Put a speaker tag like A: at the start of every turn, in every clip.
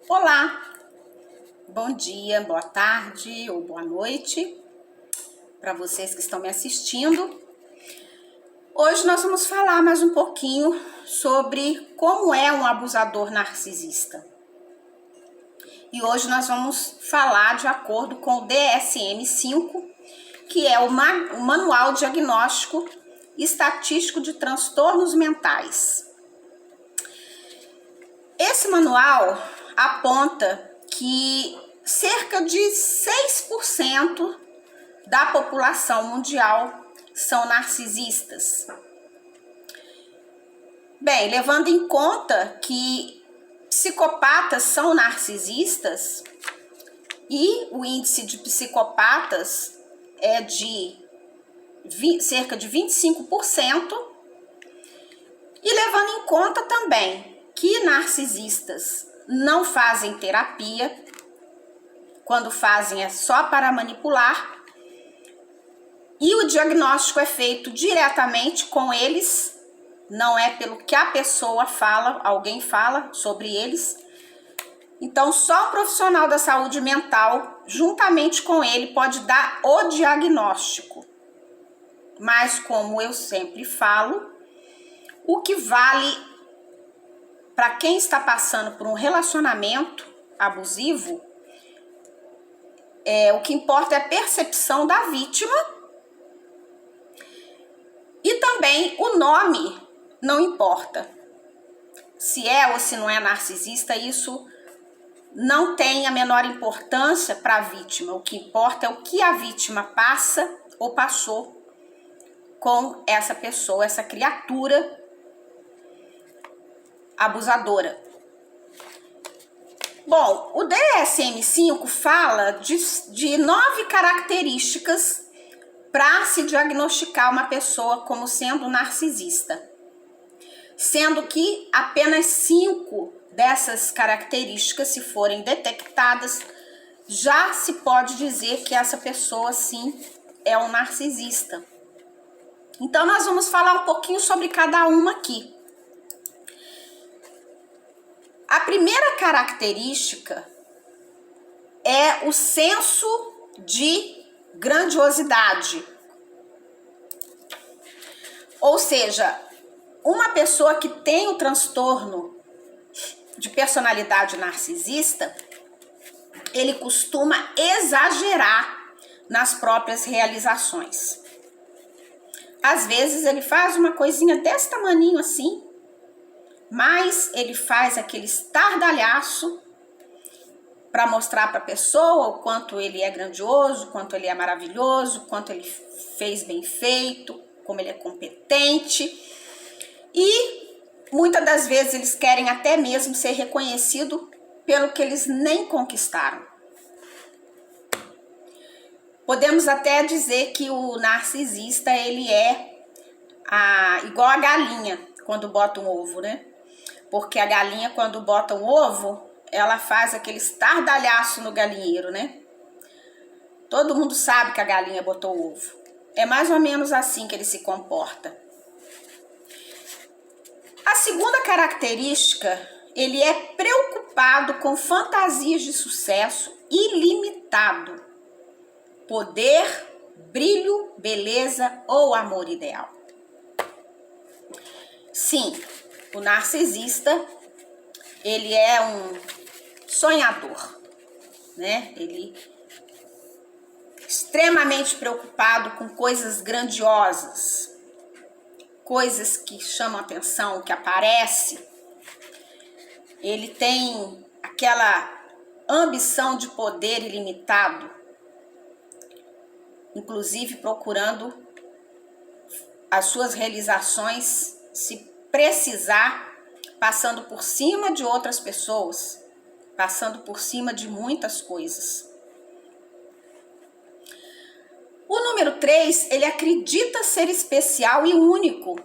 A: Olá, bom dia, boa tarde ou boa noite para vocês que estão me assistindo. Hoje nós vamos falar mais um pouquinho sobre como é um abusador narcisista. E hoje nós vamos falar de acordo com o DSM-5, que é o Manual Diagnóstico e Estatístico de Transtornos Mentais. Esse manual aponta que cerca de 6% da população mundial são narcisistas. Bem, levando em conta que psicopatas são narcisistas e o índice de psicopatas é de cerca de 25%, e levando em conta também que narcisistas não fazem terapia, quando fazem é só para manipular, e o diagnóstico é feito diretamente com eles, não é pelo que a pessoa fala, alguém fala sobre eles. Então só o profissional da saúde mental, juntamente com ele, pode dar o diagnóstico. Mas como eu sempre falo, o que vale para quem está passando por um relacionamento abusivo, o que importa é a percepção da vítima, e também o nome não importa. Se é ou se não é narcisista, isso não tem a menor importância para a vítima. O que importa é o que a vítima passa ou passou com essa pessoa, essa criatura abusadora. Bom, o DSM-5 fala de 9 características para se diagnosticar uma pessoa como sendo narcisista, sendo que apenas 5 dessas características, se forem detectadas, já se pode dizer que essa pessoa sim é um narcisista. Então nós vamos falar um pouquinho sobre cada uma aqui. A primeira característica é o senso de grandiosidade. Ou seja, uma pessoa que tem o transtorno de personalidade narcisista, ele costuma exagerar nas próprias realizações. Às vezes ele faz uma coisinha desse tamaninho assim, mas ele faz aquele estardalhaço para mostrar para a pessoa o quanto ele é grandioso, o quanto ele é maravilhoso, o quanto ele fez bem feito, como ele é competente. E muitas das vezes eles querem até mesmo ser reconhecidos pelo que eles nem conquistaram. Podemos até dizer que o narcisista, ele é igual a galinha quando bota um ovo, né? Porque a galinha, quando bota um ovo, ela faz aquele estardalhaço no galinheiro, né? Todo mundo sabe que a galinha botou o ovo. É mais ou menos assim que ele se comporta. A segunda característica, ele é preocupado com fantasias de sucesso ilimitado, poder, brilho, beleza ou amor ideal. Sim, o narcisista, ele é um sonhador, né? Ele é extremamente preocupado com coisas grandiosas, coisas que chamam atenção, que aparecem. Ele tem aquela ambição de poder ilimitado, inclusive procurando as suas realizações, se precisar, passando por cima de outras pessoas, passando por cima de muitas coisas. O número 3, ele acredita ser especial e único.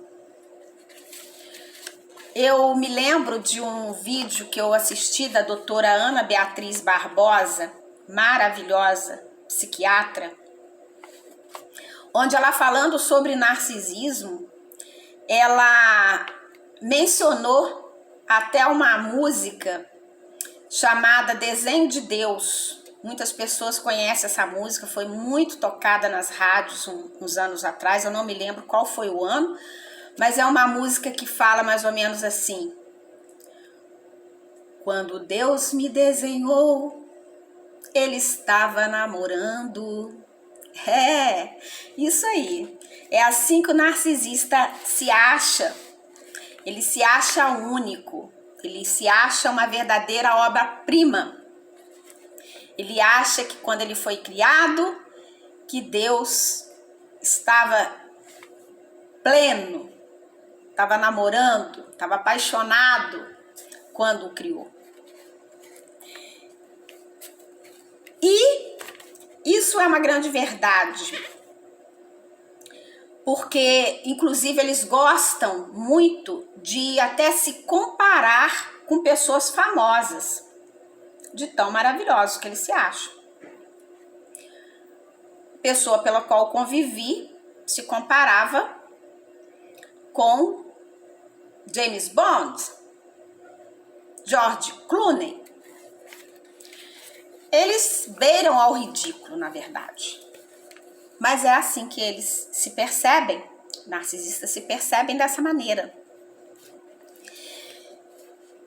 A: Eu me lembro de um vídeo que eu assisti da doutora Ana Beatriz Barbosa, maravilhosa psiquiatra, onde ela, falando sobre narcisismo, ela mencionou até uma música chamada Desenho de Deus. Muitas pessoas conhecem essa música, foi muito tocada nas rádios uns anos atrás, eu não me lembro qual foi o ano, mas é uma música que fala mais ou menos assim: quando Deus me desenhou, Ele estava namorando. É, isso aí. É assim que o narcisista se acha. Ele se acha único. Ele se acha uma verdadeira obra-prima. Ele acha que quando ele foi criado, que Deus estava pleno, estava namorando, estava apaixonado quando o criou. E isso é uma grande verdade, porque inclusive eles gostam muito de até se comparar com pessoas famosas, de tão maravilhosos que eles se acham. Pessoa pela qual convivi se comparava com James Bond, George Clooney. Eles beiram ao ridículo, na verdade. Mas é assim que eles se percebem, narcisistas se percebem dessa maneira.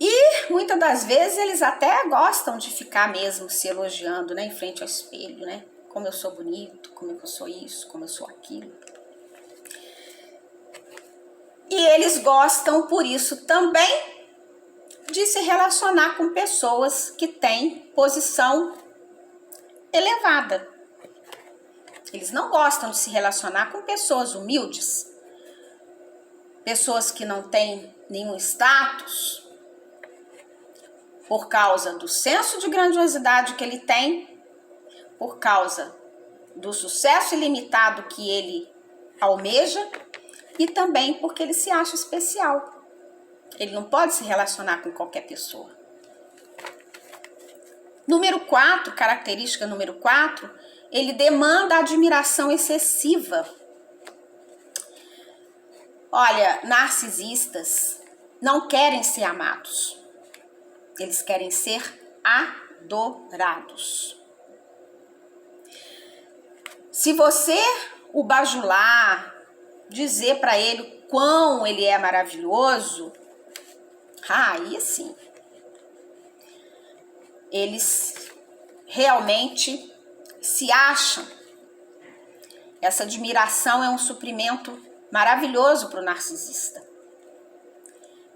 A: E muitas das vezes eles até gostam de ficar mesmo se elogiando, né, em frente ao espelho, né? Como eu sou bonito, como eu sou isso, como eu sou aquilo. E eles gostam, por isso, também de se relacionar com pessoas que têm posição elevada. Eles não gostam de se relacionar com pessoas humildes, pessoas que não têm nenhum status, por causa do senso de grandiosidade que ele tem, por causa do sucesso ilimitado que ele almeja e também porque ele se acha especial. Ele não pode se relacionar com qualquer pessoa. Número 4, característica número 4, ele demanda admiração excessiva. Olha, narcisistas não querem ser amados. Eles querem ser adorados. Se você o bajular, dizer para ele quão ele é maravilhoso, aí sim, eles realmente se acham. Essa admiração é um suprimento maravilhoso para o narcisista.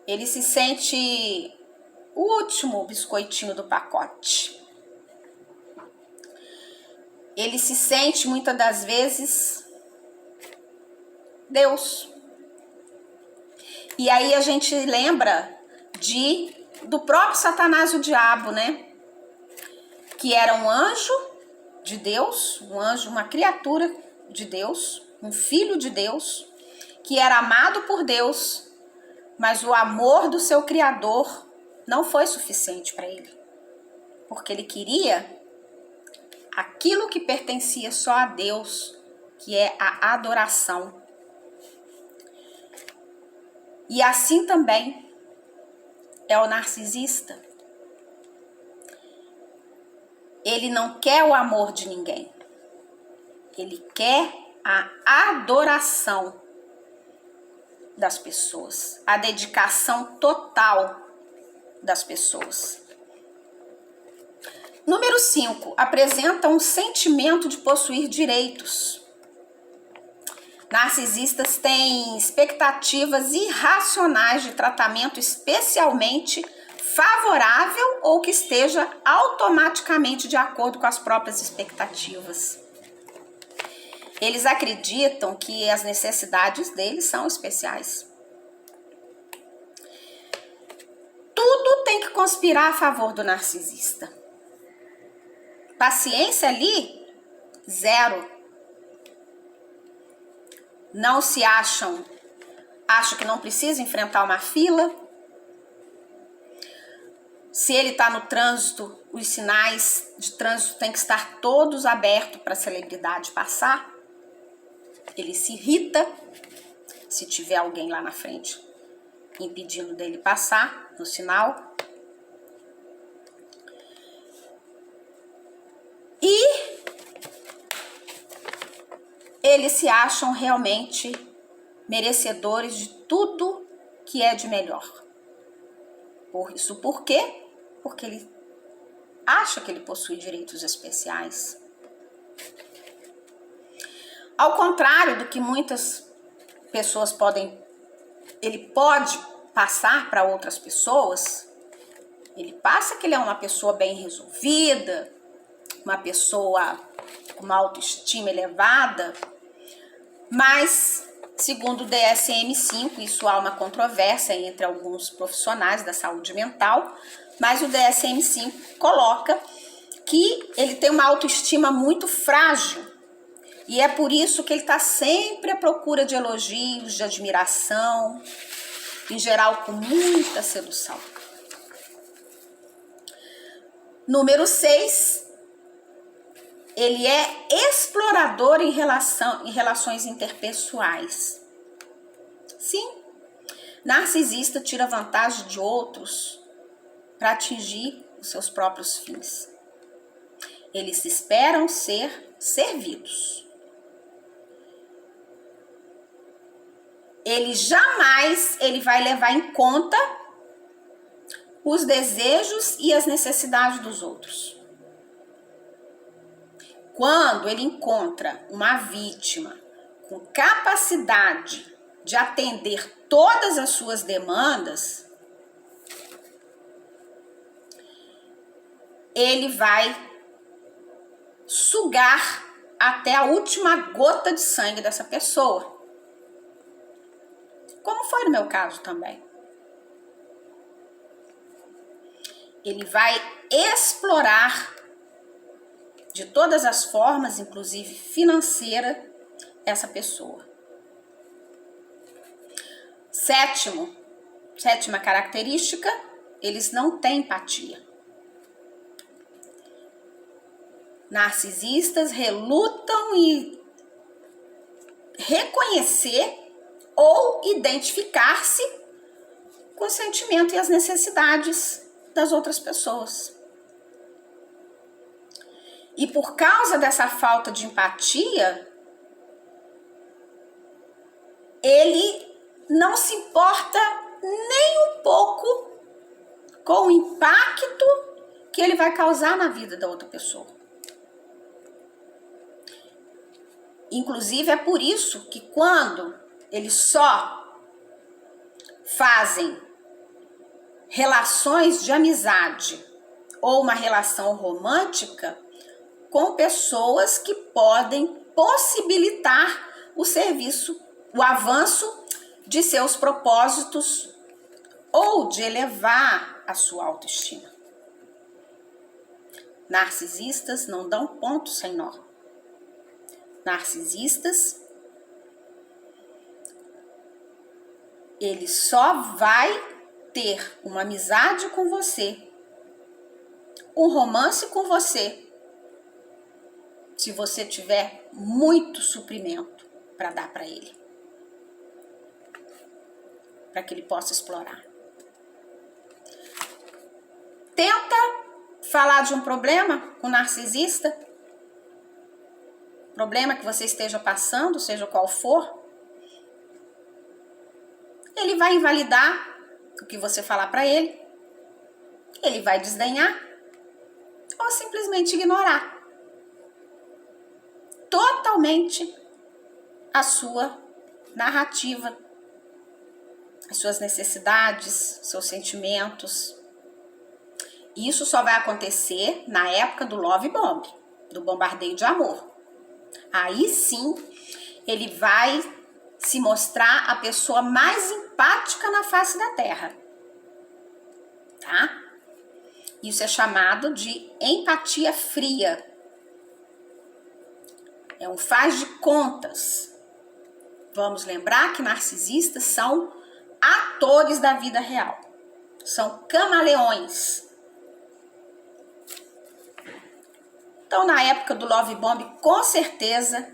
A: Ele se sente o último biscoitinho do pacote. Ele se sente muitas das vezes Deus. E aí a gente lembra do próprio Satanás e o diabo, né? Que era um anjo de Deus, um anjo, uma criatura de Deus, um filho de Deus, que era amado por Deus, mas o amor do seu Criador não foi suficiente para ele, porque ele queria aquilo que pertencia só a Deus, que é a adoração. E assim também é o narcisista. Ele não quer o amor de ninguém. Ele quer a adoração das pessoas, a dedicação total das pessoas. Número 5, apresenta um sentimento de possuir direitos. Narcisistas têm expectativas irracionais de tratamento especialmente favorável ou que esteja automaticamente de acordo com as próprias expectativas. Eles acreditam que as necessidades deles são especiais. Tudo tem que conspirar a favor do narcisista. Paciência ali, zero. Não se acham que não precisa enfrentar uma fila. Se ele está no trânsito, os sinais de trânsito têm que estar todos abertos para a celebridade passar. Ele se irrita se tiver alguém lá na frente impedindo dele passar no sinal. eles se acham realmente merecedores de tudo que é de melhor. Por quê? Porque ele acha que ele possui direitos especiais. Ao contrário do que muitas pessoas ele pode passar para outras pessoas, ele passa que ele é uma pessoa bem resolvida, uma pessoa com uma autoestima elevada, mas, segundo o DSM-5, isso há uma controvérsia entre alguns profissionais da saúde mental, mas o DSM-5 coloca que ele tem uma autoestima muito frágil e é por isso que ele está sempre à procura de elogios, de admiração, em geral com muita sedução. Número 6, ele é explorador em relações interpessoais. Sim, narcisista tira vantagem de outros para atingir os seus próprios fins. Eles esperam ser servidos. Ele vai levar em conta os desejos e as necessidades dos outros. Quando ele encontra uma vítima com capacidade de atender todas as suas demandas, ele vai sugar até a última gota de sangue dessa pessoa. Como foi no meu caso também. Ele vai explorar de todas as formas, inclusive financeira, essa pessoa. Sétima característica, eles não têm empatia. Narcisistas relutam em reconhecer ou identificar-se com o sentimento e as necessidades das outras pessoas. E por causa dessa falta de empatia, ele não se importa nem um pouco com o impacto que ele vai causar na vida da outra pessoa. Inclusive, é por isso que quando eles só fazem relações de amizade ou uma relação romântica com pessoas que podem possibilitar o avanço de seus propósitos ou de elevar a sua autoestima. Narcisistas não dão ponto sem nó. Narcisistas, ele só vai ter uma amizade com você, um romance com você, se você tiver muito suprimento para dar para ele, para que ele possa explorar. Tenta falar de um problema com o narcisista, problema que você esteja passando, seja qual for, ele vai invalidar o que você falar para ele, ele vai desdenhar ou simplesmente ignorar totalmente a sua narrativa, as suas necessidades, seus sentimentos. Isso só vai acontecer na época do love bomb, do bombardeio de amor. Aí sim, ele vai se mostrar a pessoa mais empática na face da Terra, tá? Isso é chamado de empatia fria. É um faz de contas. Vamos lembrar que narcisistas são atores da vida real. São camaleões. Então, na época do love bomb, com certeza,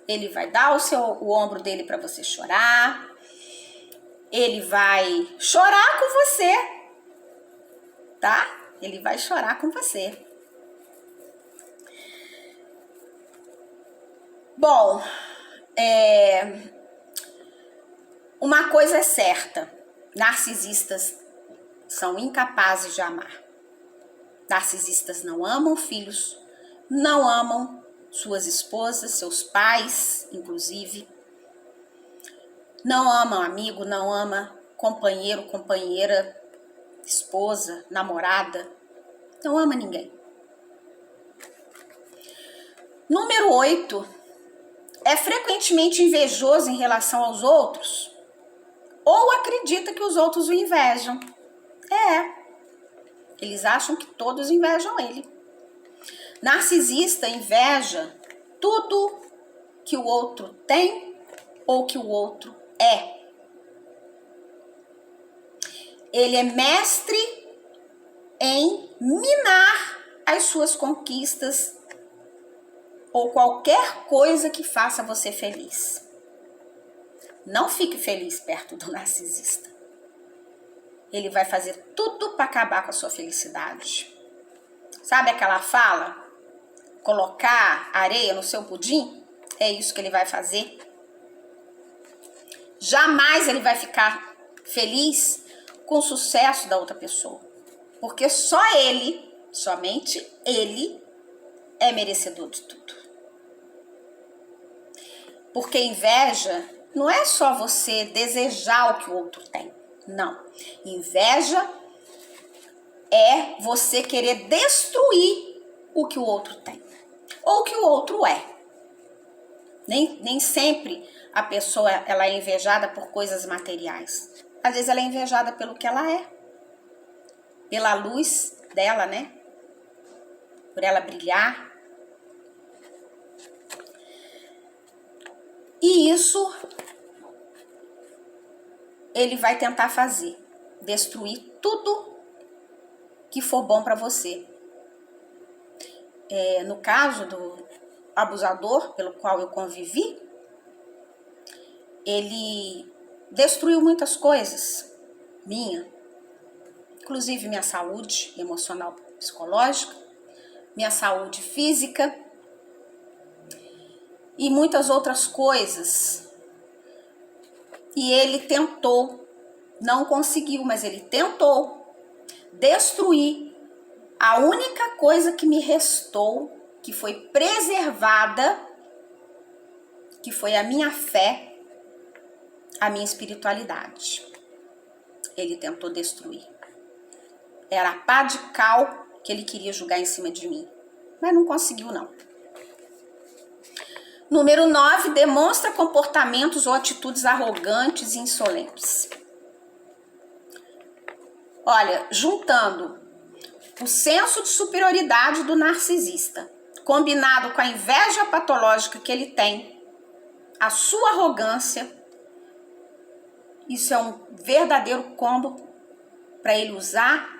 A: ele vai dar o ombro dele para você chorar. Ele vai chorar com você, tá? Ele vai chorar com você. Bom, Uma coisa é certa, narcisistas são incapazes de amar. Narcisistas não amam filhos, não amam suas esposas, seus pais, inclusive. Não amam amigo, não ama companheiro, companheira, esposa, namorada. Não ama ninguém. Número 8. É frequentemente invejoso em relação aos outros ou acredita que os outros o invejam. Eles acham que todos invejam ele. Narcisista inveja tudo que o outro tem ou que o outro é. Ele é mestre em minar as suas conquistas ou qualquer coisa que faça você feliz. Não fique feliz perto do narcisista. Ele vai fazer tudo para acabar com a sua felicidade. Sabe aquela fala? Colocar areia no seu pudim? É isso que ele vai fazer. Jamais ele vai ficar feliz com o sucesso da outra pessoa. Porque só ele, somente ele, é merecedor de tudo. Porque inveja não é só você desejar o que o outro tem. Não. Inveja é você querer destruir o que o outro tem. Ou o que o outro é. Nem sempre a pessoa ela é invejada por coisas materiais. Às vezes ela é invejada pelo que ela é. Pela luz dela, né? Por ela brilhar. E isso ele vai tentar fazer. Destruir tudo que for bom para você. No caso do abusador pelo qual eu convivi, ele destruiu muitas coisas minha, inclusive minha saúde emocional, psicológica, minha saúde física e muitas outras coisas. E ele tentou, não conseguiu, mas ele tentou destruir a única coisa que me restou, que foi preservada, que foi a minha fé, a minha espiritualidade. Ele tentou destruir. Era a pá de cal que ele queria jogar em cima de mim, mas não conseguiu não. Número 9, demonstra comportamentos ou atitudes arrogantes e insolentes. Olha, juntando o senso de superioridade do narcisista, combinado com a inveja patológica que ele tem, a sua arrogância, isso é um verdadeiro combo para ele usar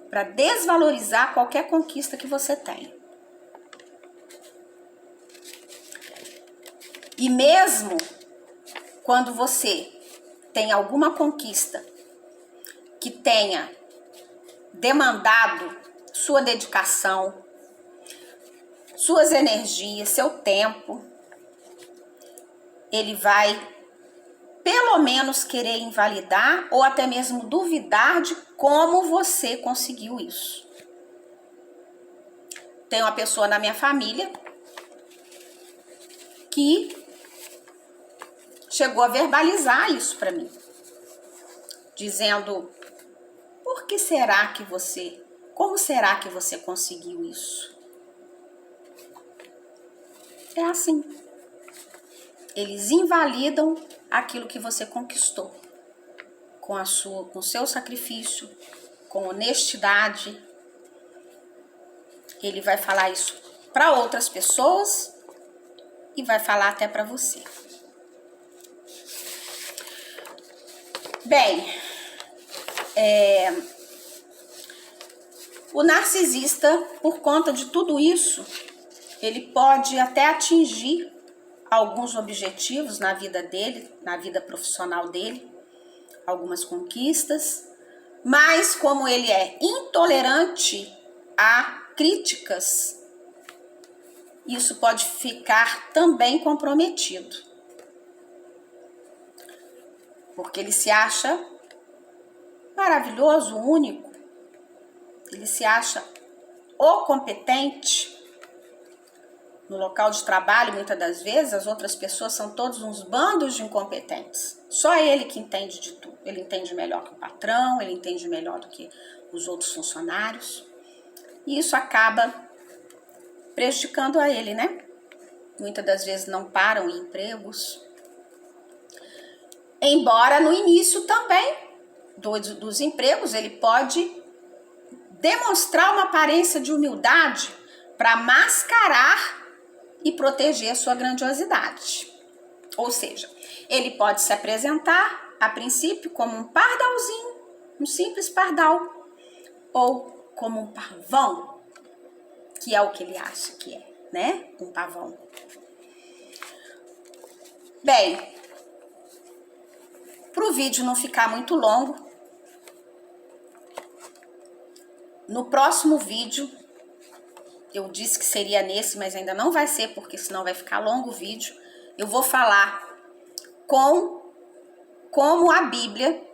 A: para desvalorizar qualquer conquista que você tem. E mesmo quando você tem alguma conquista que tenha demandado sua dedicação, suas energias, seu tempo, ele vai pelo menos querer invalidar ou até mesmo duvidar de como você conseguiu isso. Tem uma pessoa na minha família que chegou a verbalizar isso para mim, dizendo: por que será que você, como será que você conseguiu isso? É assim. Eles invalidam aquilo que você conquistou com o seu sacrifício, com honestidade. Ele vai falar isso para outras pessoas e vai falar até para você. Bem, o narcisista, por conta de tudo isso, ele pode até atingir alguns objetivos na vida dele, na vida profissional dele, algumas conquistas, mas como ele é intolerante a críticas, isso pode ficar também comprometido. porque ele se acha maravilhoso, único, ele se acha o competente. No local de trabalho, muitas das vezes, as outras pessoas são todos uns bandos de incompetentes. Só ele que entende de tudo. Ele entende melhor que o patrão, ele entende melhor do que os outros funcionários. E isso acaba prejudicando a ele, né? Muitas das vezes não param em empregos. Embora no início também dos empregos ele pode demonstrar uma aparência de humildade para mascarar e proteger a sua grandiosidade. Ou seja, ele pode se apresentar a princípio como um pardalzinho, um simples pardal, ou como um pavão, que é o que ele acha que é, né? Um pavão. Bem, para o vídeo não ficar muito longo, no próximo vídeo, eu disse que seria nesse, mas ainda não vai ser, porque senão vai ficar longo o vídeo. Eu vou falar como a Bíblia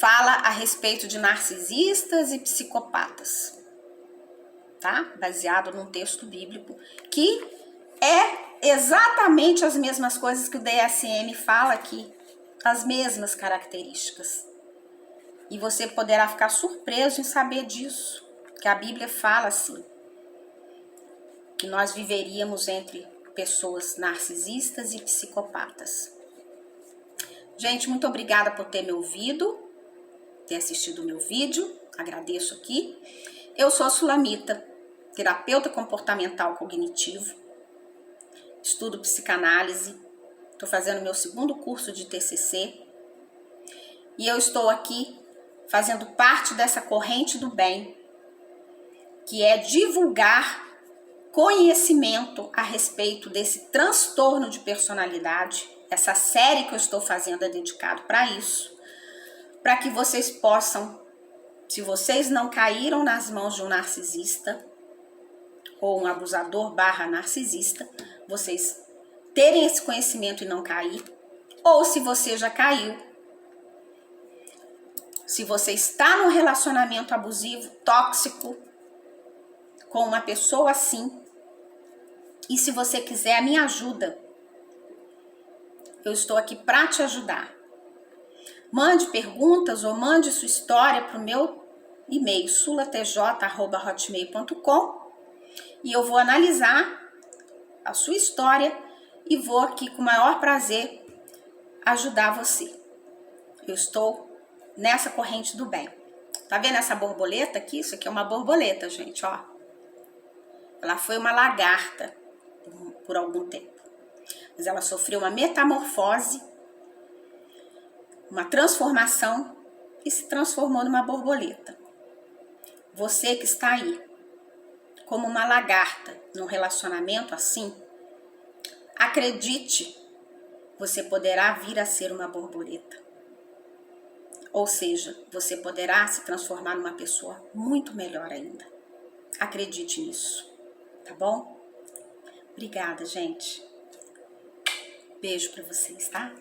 A: fala a respeito de narcisistas e psicopatas, tá? Baseado num texto bíblico, que é exatamente as mesmas coisas que o DSM fala aqui, as mesmas características. E você poderá ficar surpreso em saber disso. Que a Bíblia fala assim, que nós viveríamos entre pessoas narcisistas e psicopatas. Gente, muito obrigada por ter me ouvido, ter assistido o meu vídeo, agradeço aqui. Eu sou a Sulamita, terapeuta comportamental cognitivo, estudo psicanálise, estou fazendo meu segundo curso de TCC, e eu estou aqui fazendo parte dessa corrente do bem, que é divulgar conhecimento a respeito desse transtorno de personalidade. Essa série que eu estou fazendo é dedicado para isso, para que vocês possam, se vocês não caíram nas mãos de um narcisista ou um abusador / narcisista, vocês terem esse conhecimento e não cair, ou se você já caiu, se você está num relacionamento abusivo, tóxico, com uma pessoa assim, e se você quiser a minha ajuda, eu estou aqui para te ajudar. Mande perguntas ou mande sua história para o meu e-mail sulatj@hotmail.com e eu vou analisar a sua história e vou aqui com o maior prazer ajudar você. Eu estou nessa corrente do bem. Tá vendo essa borboleta aqui? Isso aqui é uma borboleta, gente, ó. Ela foi uma lagarta por algum tempo, mas ela sofreu uma metamorfose, uma transformação e se transformou numa borboleta. Você que está aí como uma lagarta num relacionamento assim, acredite, você poderá vir a ser uma borboleta. Ou seja, você poderá se transformar numa pessoa muito melhor ainda. Acredite nisso. Tá bom? Obrigada, gente. Beijo pra vocês, tá?